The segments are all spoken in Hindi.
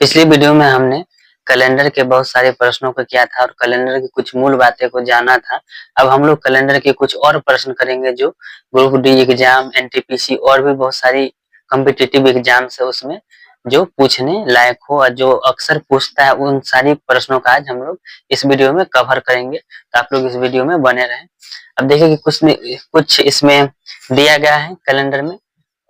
पिछली वीडियो में हमने कैलेंडर के बहुत सारे प्रश्नों को किया था और कैलेंडर की कुछ मूल बातें को जाना था। अब हम लोग कैलेंडर के कुछ और प्रश्न करेंगे जो ग्रुप डी एग्जाम, एनटीपीसी और भी बहुत सारी कॉम्पिटिटिव एग्जाम्स है उसमें जो पूछने लायक हो और जो अक्सर पूछता है, उन सारी प्रश्नों का आज हम लोग इस वीडियो में कवर करेंगे। तो आप लोग इस वीडियो में बने रहें। अब देखिए कि कुछ इसमें दिया गया है कैलेंडर में।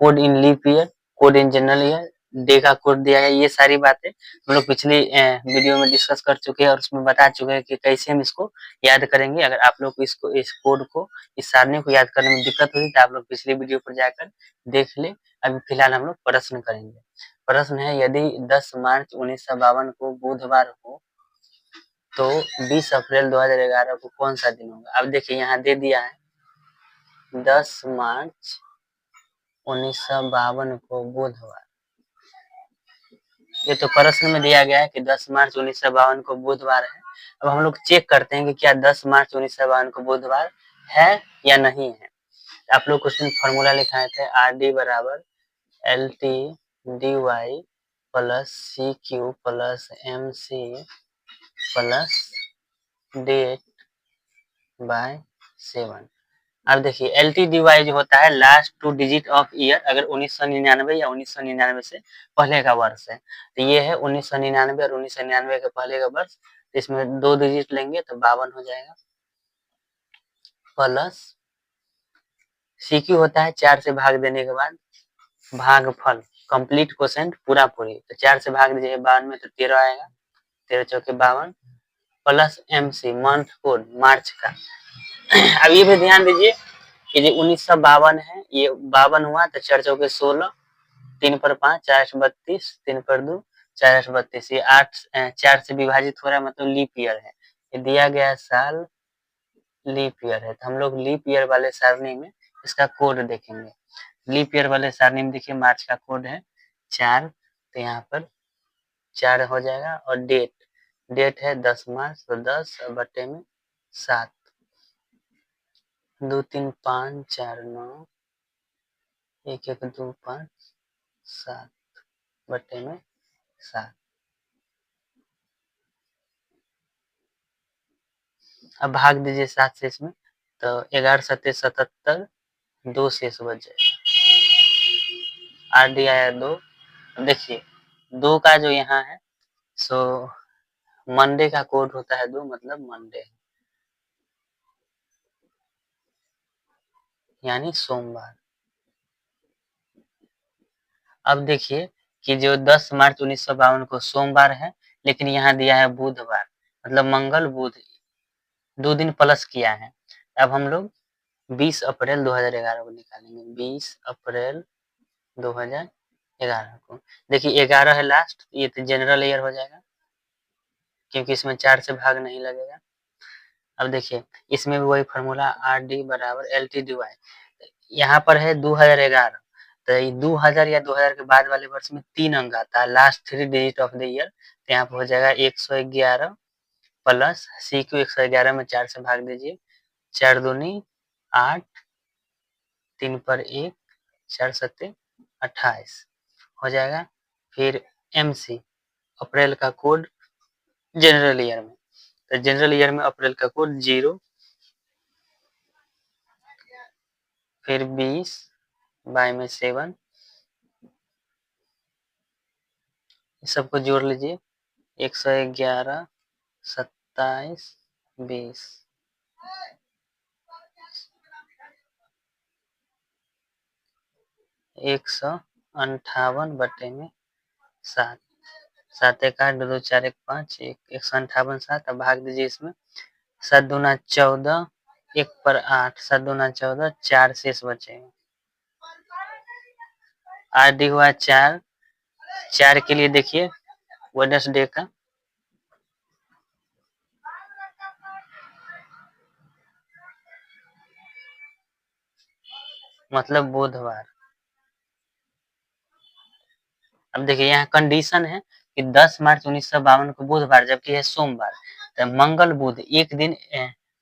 Code in leap year, code in general year, day का कोड दिया है। ये सारी बातें हम लोग पिछली वीडियो में डिस्कस कर चुके हैं और उसमें बता चुके हैं कि कैसे हम इसको याद करेंगे। अगर आप लोग को इस कोड को, इस सारणी को याद करने में दिक्कत होगी तो आप लोग पिछली वीडियो पर जाकर देख ले। अभी फिलहाल हम लोग प्रश्न करेंगे। प्रश्न है, यदि 10 मार्च 1952 को बुधवार हो तो 20 अप्रैल 2011 को कौन सा दिन होगा। अब देखिए यहाँ दे दिया है 10 मार्च 1952 को बुधवार। ये तो प्रश्न में दिया गया है कि 10 मार्च 1952 को बुधवार है। अब हम लोग चेक करते हैं कि क्या 10 मार्च 1952 को बुधवार है या नहीं है। आप लोग कुछ दिन फॉर्मूला लिखाए थे, आर डी बराबर L T D Y plus C Q plus M C plus date by 7। अब देखिए एल टी डी वाई जो होता है लास्ट 2 डिजिट ऑफ ईयर, अगर 1999 या 1999 से पहले का वर्ष है तो ये है 1999 और 1999 के पहले का वर्ष। तो इसमें 2 डिजिट लेंगे तो 52 हो जाएगा प्लस सी क्यू होता है 4 से भाग देने के बाद भागफल, कंप्लीट क्वोशेंट पूरा पूरी। तो 4 से भाग दीजिए 52 में तो 13 आएगा, 13 चौके 52 plus M C month code March का। अब ये भी ध्यान दीजिए कि जो 1952 है ये 52 हुआ तो 4 चौके 16, 3 पर 5 4 32, 3 पर 2 4 32, ये 8 4 से विभाजित हो रहा है, मतलब लीप ईयर है। ये दिया गया साल लीप ईयर है तो हम लोग लीप ईयर वाले सारणी में इसका कोड देखेंगे। लीप ईयर वाले सारणी में देखिए मार्च का कोड है 4, तो यहाँ पर 4 हो जाएगा और डेट है 10 मार्च, तो 10 बटे में 7, 2 3 5 4 9, 1 1 2 5 7 बटे में 7। अब भाग दीजिए 7 से इसमें तो 11 सत्ते 77, 2 शेष बच जाएगा। आर डी आया 2। देखिए 2 का जो यहाँ है सो मंडे का कोड होता है 2, मतलब मंडे यानी सोमवार। अब देखिए कि जो 10 मार्च 1952 को सोमवार है, लेकिन यहाँ दिया है बुधवार, मतलब मंगल बुध 2 दिन प्लस किया है। अब हम लोग 20 अप्रैल 2011 को निकालेंगे। 20 अप्रैल 2011 को देखिए 11 है लास्ट, ये तो जनरल ईयर हो जाएगा क्योंकि इसमें 4 से भाग नहीं लगेगा। अब देखिए इसमें भी वही फॉर्मूला आर डी बराबर एल टी डी वाई। यहाँ पर है 2011, तो 2000 या 2000 के बाद वाले वर्ष में 3 अंक आता है, last 3 digit of the year. तो यहाँ पर हो जाएगा 111 प्लस सी क्यू 111 में 4 से भाग दीजिए, 4 दूनी 8, 3 पर 1 4 सत्ते 28 हो जाएगा। फिर एम सी अप्रैल का कोड जनरल ईयर में, तो जनरल ईयर में अप्रैल का कोड 0, फिर 20 बाय में 7, सबको जोड़ लीजिए 111 27 20 158 बटे में 7, 7 1 8 2 4 1 5 158 7। अब भाग दीजिए इसमें 7 दूना 14, 1 पर 8, 7 दूना 14, 4 शेष बचेगा। आर डी हुआ 4, 4 के लिए देखिए वेडनेसडे का मतलब बुधवार। अब देखिए यहाँ कंडीशन है कि 10 मार्च 1952 को बुधवार जबकि है सोमवार, तो मंगल बुध एक दिन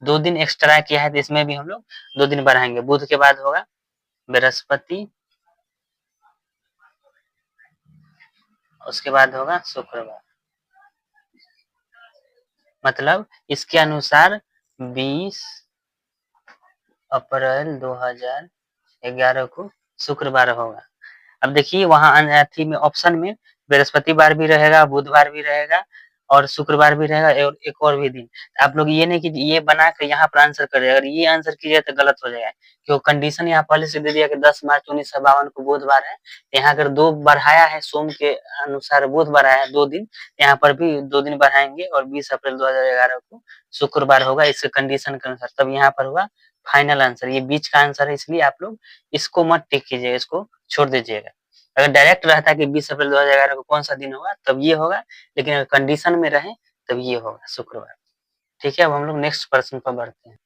2 दिन एक्स्ट्रा किया है, तो इसमें भी हम लोग 2 दिन बढ़ाएंगे। बुध के बाद होगा बृहस्पति उसके बाद होगा शुक्रवार। मतलब इसके अनुसार 20 अप्रैल 2011 को शुक्रवार होगा। अब देखिए वहाँ अथी में ऑप्शन में बृहस्पतिवार भी रहेगा, बुधवार भी रहेगा और शुक्रवार भी रहेगा और एक और भी दिन। आप लोग ये नहीं कि ये बना के यहाँ पर आंसर करें, अगर ये आंसर कीजिए तो गलत हो जाएगा, क्योंकि कंडीशन यहाँ पहले से दे दिया कि 10 मार्च 1952 को बुधवार है। यहाँ अगर 2 बढ़ाया है, सोम के अनुसार बुध बढ़ाया है 2 दिन, यहाँ पर भी 2 दिन बढ़ाएंगे और 20 अप्रैल 2011 को शुक्रवार होगा इसके कंडीशन के अनुसार, तब यहाँ पर होगा फाइनल आंसर। ये बीच का आंसर है, इसलिए आप लोग इसको मत टिक कीजिएगा, इसको छोड़ दीजिएगा। अगर डायरेक्ट रहता कि 20 अप्रैल 2011 को कौन सा दिन होगा तब ये होगा, लेकिन अगर कंडीशन में रहे तब ये होगा शुक्रवार। ठीक है, अब हम लोग नेक्स्ट प्रश्न पर बढ़ते हैं।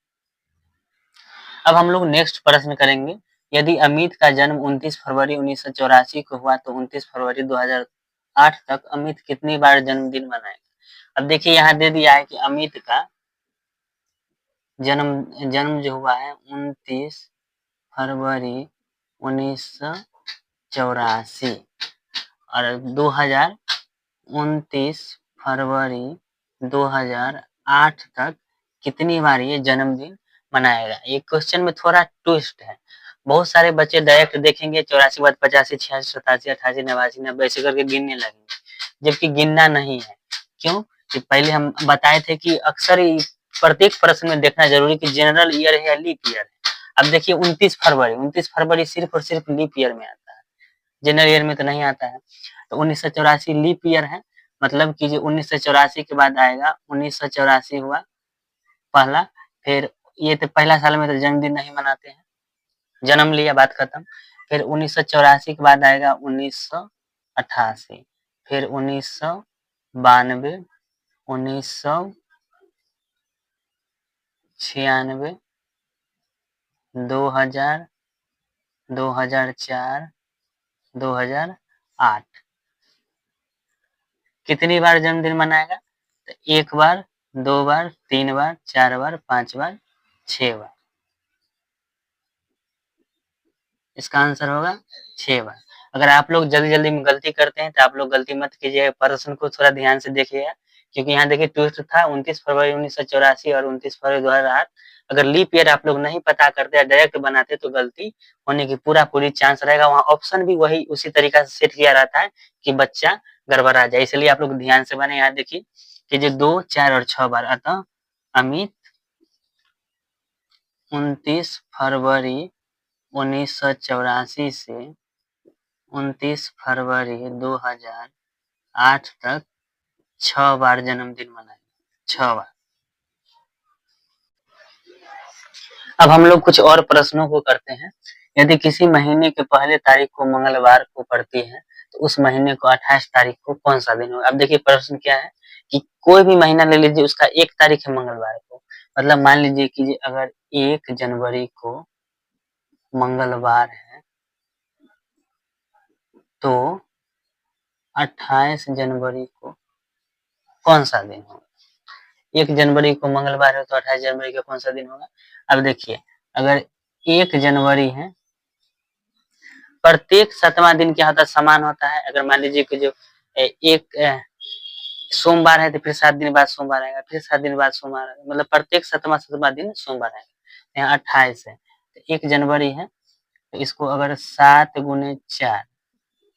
अब हम लोग नेक्स्ट प्रश्न करेंगे, यदि अमित का जन्म 29 फरवरी 1984 को हुआ तो 29 फरवरी 2008 तक अमित कितनी बार जन्मदिन मनाएगा। अब देखिए यहाँ दे दिया है कि अमित का जन्म जो हुआ है 29 फरवरी 1984 और 29 फरवरी 2008 तक कितनी बार ये जन्मदिन मनाएगा। ये क्वेश्चन में थोड़ा ट्विस्ट है। बहुत सारे बच्चे डायरेक्ट देखेंगे 84 बाद 85, 86, 87, 88, 89, 90 ऐसे करके गिनने लगेंगे, जबकि गिनना नहीं है। क्यों कि पहले हम बताए थे कि अक्सर प्रत्येक प्रश्न में देखना जरूरी कि जनरल ईयर है या लीप ईयर है। अब देखिए 29 फरवरी सिर्फ और सिर्फ लीप ईयर में आता है, जनरल ईयर में तो नहीं आता है। तो 1984 लीप ईयर है, मतलब कि जो 1984 के बाद आएगा 1984 हुआ पहला, फिर ये तो पहला साल में तो जन्मदिन नहीं मनाते हैं, जन्म लिया बात खत्म। फिर 1984 के बाद आएगा 1988, फिर 1992, 1996, 2000, 2004, 2008। कितनी बार जन्मदिन मनाएगा तो 1 बार, 2 बार, 3 बार, 4 बार, 5 बार, 6 बार। इसका आंसर होगा 6 बार। अगर आप लोग जल्दी-जल्दी में गलती करते हैं तो आप लोग गलती मत कीजिएगा, प्रश्न को थोड़ा ध्यान से देखिएगा, क्योंकि यहाँ देखिए ट्विस्ट था 29 फरवरी 1984 और 29 फरवरी 2008। अगर लीप ईयर आप लोग नहीं पता करते या डायरेक्ट बनाते तो गलती होने की पूरा-पूरी चांस रहेगा। वहाँ ऑप्शन भी वही उसी तरीका से सेट किया रहता है कि बच्चा गड़बड़ा जाए, इसलिए आप लोग ध्यान से बने। यहाँ देखिए कि जो 2, 4 और 6 बार, अतः अमित 29 फरवरी 1984 से 29 फरवरी 2008 तक 6 बार जन्मदिन मनाएगा, 6 बार। अब हम लोग कुछ और प्रश्नों को करते हैं। यदि किसी महीने के पहले तारीख को मंगलवार को पड़ती है तो उस महीने को 28 तारीख को कौन सा दिन होगा। अब देखिए प्रश्न क्या है कि कोई भी महीना ले लीजिए, उसका 1 तारीख है मंगलवार को, मतलब मान लीजिए कि अगर 1 जनवरी को मंगलवार है तो 28 जनवरी को कौन सा दिन होगा। 1 जनवरी को मंगलवार है तो 28 जनवरी को कौन सा दिन होगा। अब देखिए अगर 1 जनवरी है, प्रत्येक 7वां दिन क्या होता है, समान होता है। अगर मान लीजिए कि जो एक सोमवार है तो फिर 7 दिन बाद सोमवार आएगा, फिर 7 दिन बाद सोमवार आएगा, मतलब प्रत्येक 7वां दिन सोमवार आएगा। यहाँ 28 है तो 1 जनवरी है तो इसको अगर 7 गुने 4,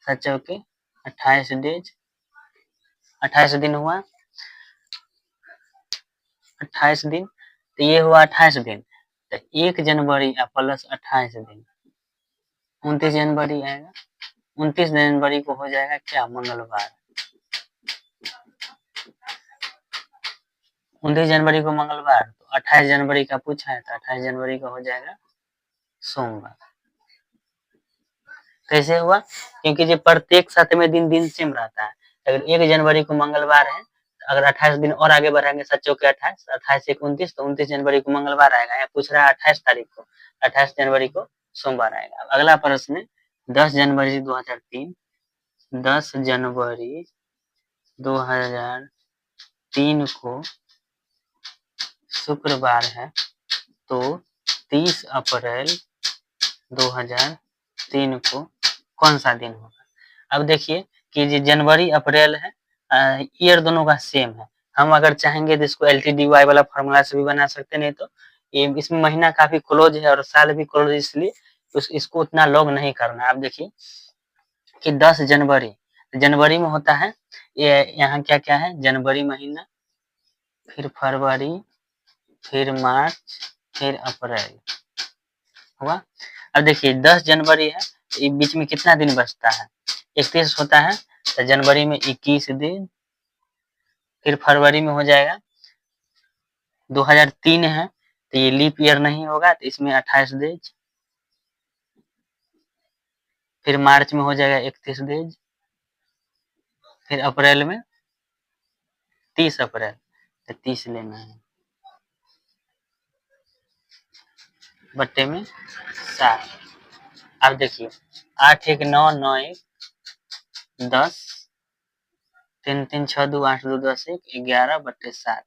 7 चौके 28 डेज, 28 दिन हुआ, 28 दिन, तो ये हुआ 28 दिन। तो 1 जनवरी प्लस 28 दिन 29 जनवरी आएगा। 29 जनवरी को हो जाएगा क्या, मंगलवार। 29 जनवरी को मंगलवार, तो 28 जनवरी का पूछा है तो 28 जनवरी का हो जाएगा सोमवार। कैसे हुआ, क्योंकि जो प्रत्येक 7वें दिन सेम रहता है। अगर 1 जनवरी को मंगलवार है, अगर 28 दिन और आगे बढ़ाएंगे, 7 चौके 28, 28 एक 29, तो 29 जनवरी को मंगलवार आएगा। यहाँ पूछ रहा है 28 तारीख को, 28 जनवरी को सोमवार आएगा। अगला प्रश्न है 10 जनवरी 2003, 10 जनवरी 2003 को शुक्रवार है तो 30 अप्रैल 2003 को कौन सा दिन होगा। अब देखिए कि जी जनवरी अप्रैल है, ईयर दोनों का सेम है। हम अगर चाहेंगे तो इसको LTDY वाला फॉर्मूला से भी बना सकते हैं, नहीं तो ये इसमें महीना काफी क्लोज है और साल भी क्लोज है, इसलिए इसको उतना लॉन्ग नहीं करना है। आप देखिए कि 10 जनवरी, जनवरी में होता है ये, यहाँ क्या क्या है, जनवरी महीना, फिर फरवरी, फिर मार्च, फिर अप्रैल हुआ। अब देखिए 10 जनवरी है, बीच में कितना दिन बचता है, 31 होता है, तो जनवरी में 21 दिन, फिर फरवरी में हो जाएगा 2003 है, तो ये लीप ईयर नहीं होगा, तो इसमें 28 डेज, फिर मार्च में हो जाएगा 31 डेज, फिर अप्रैल में 30 अप्रैल, तो 30 लेना है बट्टे में 7। अब देखिए 8 1 9 9 1 10, 3 3 6 2 8 2 10 1 11 बट्टे 7,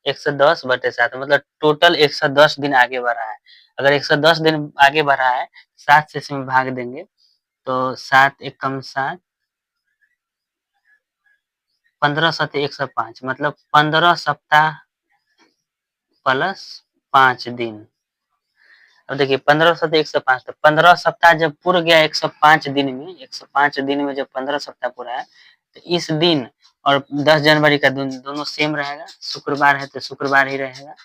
110 बटे 7, मतलब टोटल 110 दिन आगे बढ़ा है। अगर 110 दिन आगे बढ़ा है, 7 से इसमें भाग देंगे तो 7 एकम 7, 15 सते 105, मतलब 15 सप्ताह प्लस 5 दिन। अब देखिए 15 सते 105, तो 15 सप्ताह जब पूरा गया 105 दिन में, 105 दिन में जब 15 सप्ताह पूरा है, तो इस दिन और 10 जनवरी का दोनों सेम रहेगा, शुक्रवार है तो शुक्रवार ही रहेगा,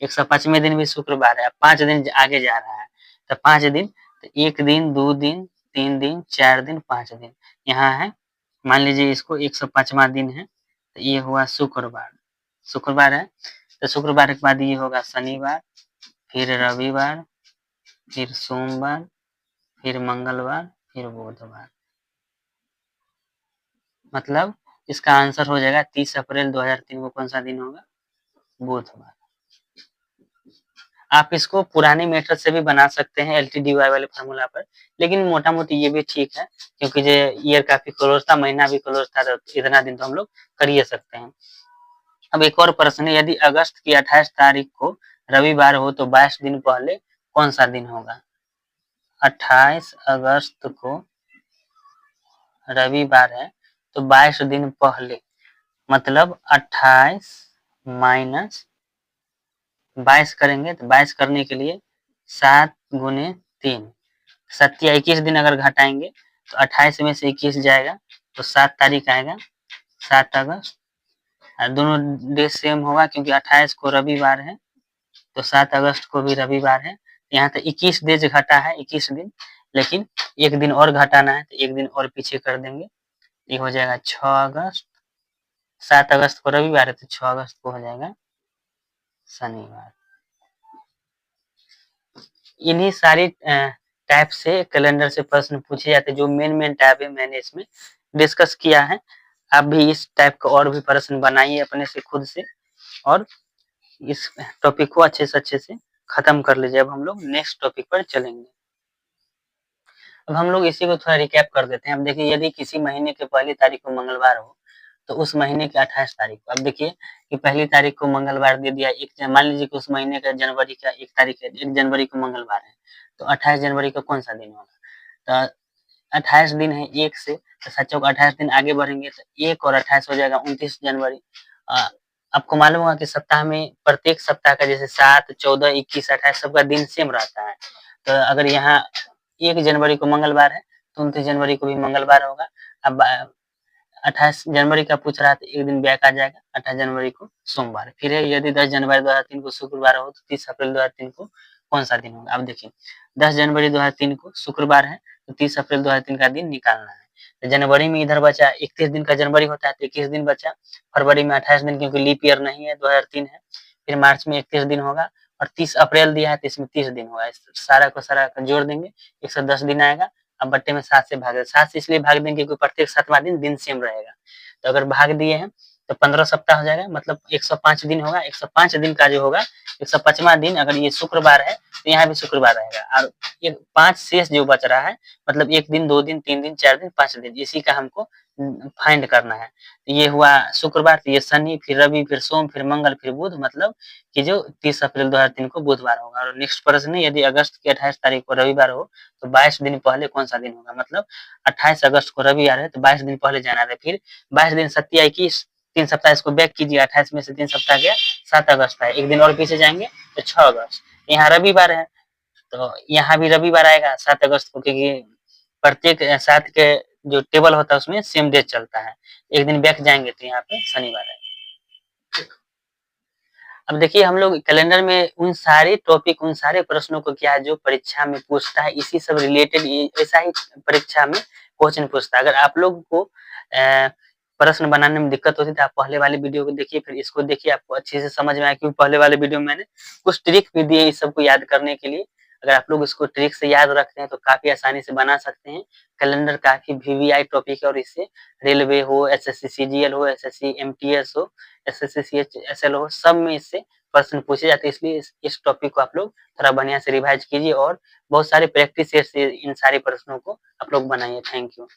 105वें दिन भी शुक्रवार है, 5 दिन आगे जा रहा है, तो 5 दिन, तो 1 दिन 2 दिन 3 दिन 4 दिन 5 दिन यहाँ है। मान लीजिए इसको 105वां दिन है, तो ये हुआ शुक्रवार, शुक्रवार है, तो शुक्रवार के बाद ये होगा शनिवार, फिर रविवार, फिर सोमवार, फिर मंगलवार, फिर बुधवार। मतलब इसका आंसर हो जाएगा 30 अप्रैल 2003 को कौन सा दिन होगा, बुधवार। आप इसको पुराने मेथड से भी बना सकते हैं LTDY वाले फार्मूला पर, लेकिन मोटा मोटी ये भी ठीक है, क्योंकि जो ईयर काफी क्लोज था, महीना भी क्लोज था, तो इतना दिन तो हम लोग कर ही सकते हैं। अब एक और प्रश्न है, यदि अगस्त की 28 तारीख को रविवार हो तो 22 दिन पहले कौन सा दिन होगा। 28 अगस्त को रविवार है तो 22 दिन पहले, मतलब 28 माइनस 22 करेंगे, तो 22 करने के लिए 7 गुने 3, 7 या 21 दिन अगर घटाएंगे तो 28 में से 21 जाएगा तो 7 तारीख आएगा, 7 अगस्त। दोनों डेट सेम होगा क्योंकि 28 को रविवार है, तो 7 अगस्त को भी रविवार है। यहाँ तो 21 डेज घटा है, 21 दिन, लेकिन एक दिन और घटाना है, तो एक दिन और पीछे कर देंगे, ये हो जाएगा 6 अगस्त। 7 अगस्त को रविवार है तो 6 अगस्त को हो जाएगा शनिवार। इन्हीं सारी टाइप से कैलेंडर से प्रश्न पूछे जाते हैं, जो मेन टाइप है मैंने इसमें डिस्कस किया है। आप भी इस टाइप का और भी प्रश्न बनाइए अपने से खुद से, और इस टॉपिक को अच्छे से खत्म कर लीजिए। अब हम लोग नेक्स्ट टॉपिक पर चलेंगे। अब हम लोग इसी को थोड़ा रिकैप कर देते हैं। अब देखिए यदि किसी महीने के पहली तारीख को मंगलवार हो तो उस महीने की 28 तारीख को, अब देखिए कि पहली तारीख को मंगलवार दे दिया, मान लीजिए कि उस महीने का जनवरी का 1 तारीख है, 1 जनवरी को मंगलवार है, तो 28 जनवरी का कौन सा दिन होगा। तो 28 दिन है, 1 से तो सच्चों 28 दिन आगे बढ़ेंगे तो 1 और 28 हो जाएगा 29 जनवरी। आपको मालूम होगा कि सप्ताह में प्रत्येक सप्ताह का जैसे 7, 14, 21, 28 सबका दिन सेम रहता है। तो अगर यहाँ 1 जनवरी को मंगलवार है तो 29 जनवरी को भी मंगलवार होगा। अब 28 जनवरी का पूछ रहा है तो एक दिन बैक आ जाएगा, 28 जनवरी को सोमवार। फिर यदि 10 जनवरी 2003 को शुक्रवार हो तो 30 अप्रैल 2003 को कौन सा दिन होगा। अब देखिए 10 जनवरी 2003 को शुक्रवार है तो 30 अप्रैल 2003 का दिन निकालना है। तो जनवरी में इधर बचा 31 दिन का, जनवरी होता है तो 21 दिन बचा, फरवरी में 28 दिन क्योंकि लीप ईयर नहीं है, 2003 है, फिर मार्च में 31 दिन होगा, और 30 अप्रैल दिया है तो इसमें 30 दिन होगा। सारा को जोड़ देंगे 110 दिन आएगा। अब बट्टे में 7 से भाग दे, 7 से इसलिए भाग देंगे क्योंकि प्रत्येक 7वां दिन सेम रहेगा। तो अगर भाग दिए हैं तो 15 सप्ताह हो जाएगा, मतलब 105 दिन होगा। 105 दिन का जो होगा 105वां दिन अगर ये शुक्रवार है तो यहाँ भी शुक्रवार रहेगा, और ये 5 शेष जो बच रहा है, मतलब 1 दिन 2 दिन 3 दिन 4 दिन 5 दिन, इसी का हमको फाइंड करना है। ये हुआ शुक्रवार, तो ये शनि, फिर रवि, फिर सोम, फिर मंगल, फिर बुध, मतलब कि जो 30 अप्रैल 2003 को बुधवार होगा। और नेक्स्ट प्रश्न है, यदि अगस्त की 28 तारीख को रविवार हो तो 22 दिन पहले कौन-सा दिन होगा? मतलब 28 अगस्त को रविवार है तो 22 दिन पहले जाना है। फिर 22 दिन 7 या 21, 3 सप्ताह इसको बैक कीजिए, 28 में से 3 सप्ताह गया, 7 अगस्त है। 1 दिन और पीछे जाएँगे तो 6 अगस्त। यहाँ रविवार है, तो यहाँ भी रविवार आएगा 7 अगस्त को, क्योंकि प्रत्येक 7 के जो टेबल होता है उसमें सेम डे चलता है। 1 दिन बैक जाएँगे तो यहाँ पे शनिवार आएगा। अब देखिए हम लोग कैलेंडर में उन सारे टॉपिक, उन सारे प्रश्नों को क्या है जो परीक्षा में पूछता है, इसी सब रिलेटेड ये ऐसा ही परीक्षा में क्वेश्चन पूछता है। अगर आप लोग को प्रश्न बनाने में दिक्कत होती है तो आप पहले वाले वीडियो को देखिए, फिर इसको देखिए, आपको अच्छे से समझ में आए, क्योंकि पहले वाले वीडियो में मैंने कुछ ट्रिक भी दिए इस सबको याद करने के लिए। अगर आप लोग इसको ट्रिक से याद रखते हैं तो काफ़ी आसानी से बना सकते हैं। कैलेंडर काफ़ी वीवीआई टॉपिक है और इससे रेलवे हो, एसएससी सीजीएल हो, एसएससी एमटीएस हो, एसएससी सीएचएसएल हो, सब में इससे प्रश्न पूछे जाते हैं। इसलिए इस टॉपिक को आप लोग थोड़ा बढ़िया से रिवाइज कीजिए और बहुत सारे प्रैक्टिस से इन सारे प्रश्नों को आप लोग बनाइए। Thank you.